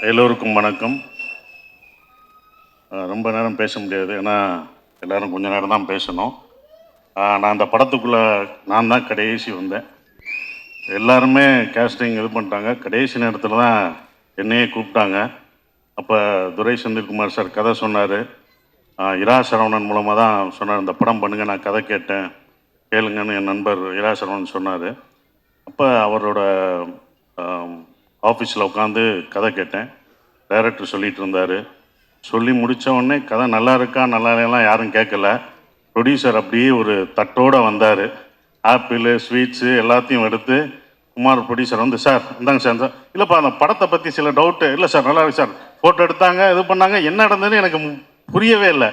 எல்லோருக்கும் வணக்கம். ரொம்ப நேரம் பேச முடியாது, ஏன்னா எல்லோரும் கொஞ்ச நேரம் தான் பேசணும். நான் அந்த படத்துக்குள்ளே நான் தான் கடைசி வந்தேன். எல்லாருமே கேஸ்டிங் இது பண்ணிட்டாங்க. கடைசி நேரத்தில் தான் என்னையே கூப்பிட்டாங்க. அப்போ துரை செந்தில்குமார் சார் கதை சொன்னார். இரா சரவணன் மூலமாக தான் சொன்னார், இந்த படம் பண்ணுங்க, நான் கதை கேட்டேன், கேளுங்கன்னு என் நண்பர் இரா சரவணன் சொன்னார். அப்போ அவரோட ஆஃபீஸில் உட்காந்து கதை கேட்டேன். டைரக்டர் சொல்லிகிட்டு இருந்தார். சொல்லி முடித்த உடனே கதை நல்லா இருக்கா நல்லா இல்லைலாம் யாரும் கேட்கல. ப்ரொடியூசர் அப்படியே ஒரு தட்டோடு வந்தார். ஆப்பிள் ஸ்வீட்ஸு எல்லாத்தையும் எடுத்து குமார் ப்ரொடியூசர் வந்து, சார் இந்தாங்க சார். இல்லைப்பா அந்த படத்தை பற்றி சில டவுட்டு. இல்லை சார் நல்லா இருக்கு சார். ஃபோட்டோ எடுத்தாங்க, இது பண்ணாங்க. என்ன நடந்ததுன்னு எனக்கு புரியவே இல்லை.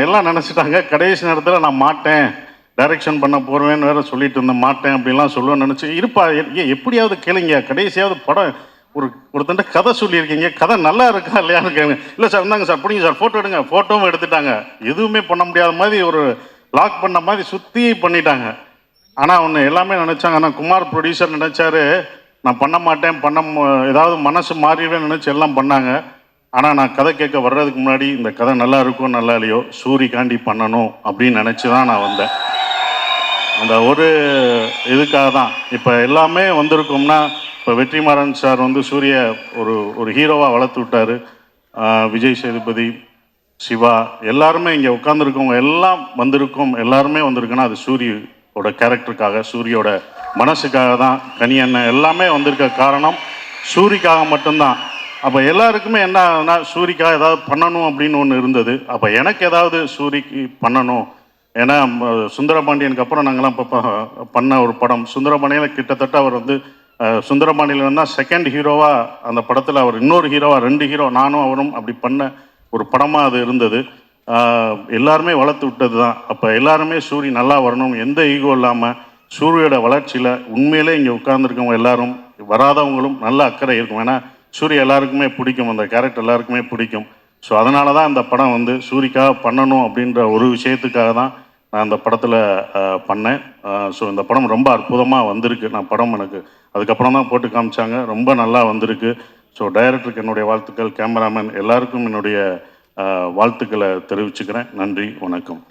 எல்லாம் நினச்சிட்டாங்க கடைசி நேரத்தில் நான் மாட்டேன், டைரக்ஷன் பண்ண போகிறேன்னு வேறு சொல்லிட்டு இருந்தேன், மாட்டேன் அப்படின்லாம் சொல்லுவேன்னு நினச்சி, இருப்பா எப்படியாவது கேளுங்க, கடைசியாவது படம் ஒருத்தண்ட கதை சொல்லியிருக்கீங்க, கதை நல்லா இருக்கா இல்லையான்னு கேளுங்க. இல்லை சார் இருந்தாங்க சார், பிடிங்க சார், ஃபோட்டோ எடுங்க. ஃபோட்டோவும் எடுத்துட்டாங்க. எதுவுமே பண்ண முடியாத மாதிரி ஒரு லாக் பண்ண மாதிரி சுற்றி பண்ணிட்டாங்க. ஆனால் ஒன்று எல்லாமே நினச்சாங்க. ஆனால் குமார் ப்ரொடியூசர் நினச்சாரு நான் பண்ண மாட்டேன், ஏதாவது மனசு மாறிடுவேன்னு நினச்சி எல்லாம் பண்ணாங்க. ஆனால் நான் கதை கேட்க வர்றதுக்கு முன்னாடி இந்த கதை நல்லா இருக்கும் நல்லா இல்லையோ சூரிக்காண்டி பண்ணணும் அப்படின்னு நினச்சி தான் நான் வந்தேன். அந்த ஒரு இதுக்காக தான் இப்போ எல்லாமே வந்திருக்கோம்னா, இப்போ வெற்றிமாறன் சார் வந்து சூரிய ஒரு ஹீரோவாக வளர்த்து விட்டார். விஜய் சேதுபதி, சிவா எல்லாருமே இங்கே உட்காந்துருக்கவங்க எல்லாம் வந்திருக்கோம். எல்லாருமே வந்திருக்குன்னா அது சூரியோட கேரக்டருக்காக, சூரியோட மனசுக்காக தான். கனி அண்ணன் எல்லாமே வந்திருக்க காரணம் சூரிக்காக மட்டும்தான். அப்போ எல்லாருக்குமே என்ன ஆகுதுன்னா, சூரிக்காக ஏதாவது பண்ணணும் அப்படின்னு ஒன்று இருந்தது. அப்போ எனக்கு ஏதாவது சூரிக்கு பண்ணணும். ஏன்னா சுந்தரபாண்டியனுக்கு அப்புறம் நாங்கள்லாம் இப்போ பண்ண ஒரு படம் சுந்தரபாண்டியனில் கிட்டத்தட்ட அவர் வந்து சுந்தரபாண்டியில் வந்தால் செகண்ட் ஹீரோவாக அந்த படத்தில் அவர் இன்னொரு ஹீரோவாக 2 ஹீரோ நானும் அவரும் அப்படி பண்ண ஒரு படமாக அது இருந்தது. எல்லாருமே வளர்த்து விட்டது தான். அப்போ எல்லாருமே சூரி நல்லா வரணும், எந்த ஈகோ இல்லாமல் சூரியோட வளர்ச்சியில் உண்மையிலே இங்கே உட்கார்ந்துருக்கவங்க எல்லாரும் வராதவங்களும் நல்ல அக்கறை இருக்கும். ஏன்னா சூரிய எல்லாருக்குமே பிடிக்கும், அந்த கேரக்டர் எல்லாருக்குமே பிடிக்கும். ஸோ அதனால தான் அந்த படம் வந்து சூரிக்காக பண்ணணும் அப்படின்ற ஒரு விஷயத்துக்காக தான் நான் அந்த படத்தில் பண்ணேன். ஸோ இந்த படம் ரொம்ப அற்புதமாக வந்திருக்கு. நான் படம் எனக்கு அதுக்கப்புறம் தான் போட்டு காமிச்சாங்க, ரொம்ப நல்லா வந்திருக்கு. ஸோ டைரக்டருக்கு என்னுடைய வாழ்த்துக்கள், கேமராமேன் எல்லாருக்கும் என்னுடைய வாழ்த்துக்களை தெரிவிச்சுக்கிறேன். நன்றி, வணக்கம்.